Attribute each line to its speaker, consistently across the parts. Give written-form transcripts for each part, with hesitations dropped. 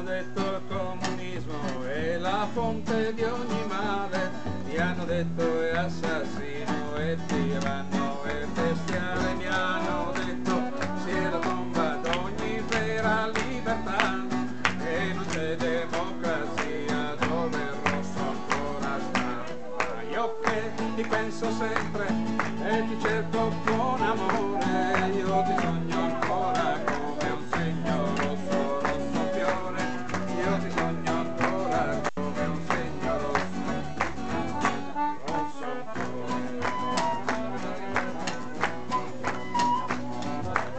Speaker 1: detto il comunismo è la fonte di ogni male, mi hanno detto è assassino, è tiranno, è bestiale, mi hanno detto sia la tomba d'ogni vera libertà, e non c'è democrazia dove il rosso ancora sta. Ma io che ti penso sempre e ti cerco con amore, io ti sogno ancora come un segno rosso, rosso fiore, io ti sogno ancora come un segno rosso, rosso fiore.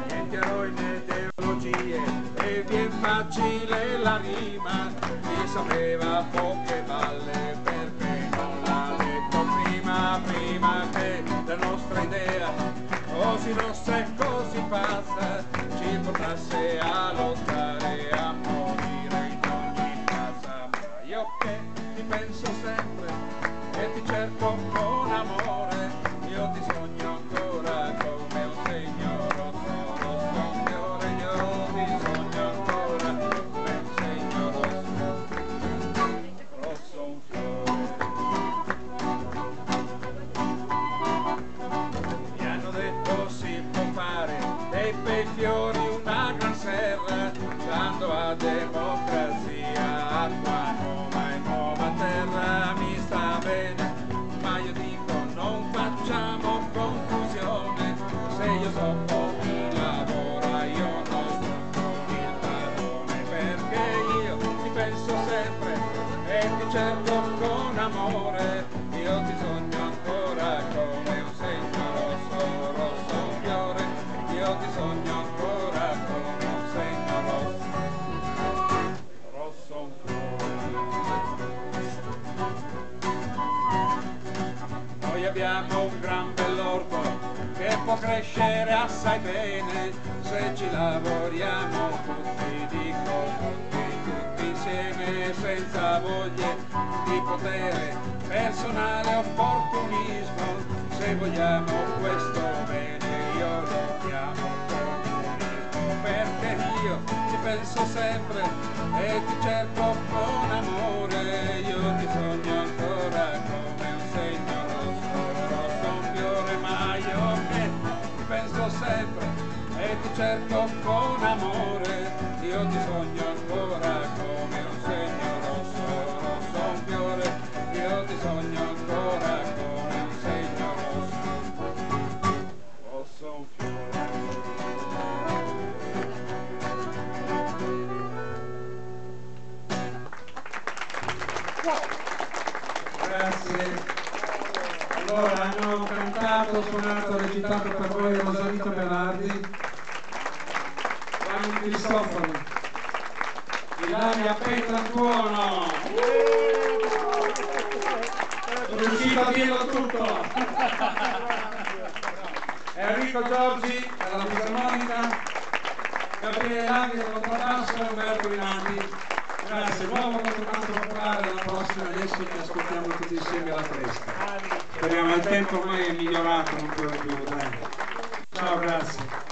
Speaker 1: Niente eroi né ideologie e vien facile la rima, chi sapeva poche balle perché non l'ha detto prima, prima che la nostra idea così rossa e così pazza ci portasse a lottare, a morire in ogni casa. Ma io che ti penso sempre e ti cerco con amore, io ti sogno ancora come un segno rosso, rosso un fiore, io ti sogno ancora come un segno rosso, rosso un fiore. Mi hanno detto si può fare dei bei fiori una gran serra, dando a democrazia acqua nuova e nuova terra, mi sta bene, ma io dico non facciamo confusione, se io so chi lavora io non sono il padrone, perché io ti penso sempre e ti cerco con amore, io ti sogno ancora come un segno rosso, rosso un fiore, io ti sogno ancora come un segno rosso, rosso un fiore. Noi abbiamo un gran bell'orto che può crescere assai bene se ci lavoriamo tutti, dico tutti insieme, senza voglie di potere, personale opportunismo, se vogliamo questo bene io lo chiamo comunismo, perché io ti penso sempre e ti cerco con amore, io ti sogno ancora come un segno rosso, rosso un fiore, ma io che ti penso sempre e ti cerco con amore, io ti sogno ancora come un segno rosso, rosso un fiore, io ti sogno ancora come un segno rosso, rosso un fiore.
Speaker 2: Grazie. Allora hanno cantato, suonato, recitato per voi Rosalito Berardi, Giovanni Cristoforo, Ilaria Petrantuono. Sono riuscito a dirlo tutto. Enrico Giorgi alla fisarmonica, Gabriele Langhi al contrabbasso e Umberto Rinaldi. Grazie, nuovo contributo popolare, alla prossima adesso ci ascoltiamo tutti insieme alla fresca. Speriamo, il tempo ormai è migliorato, non più, dai. Ciao, grazie.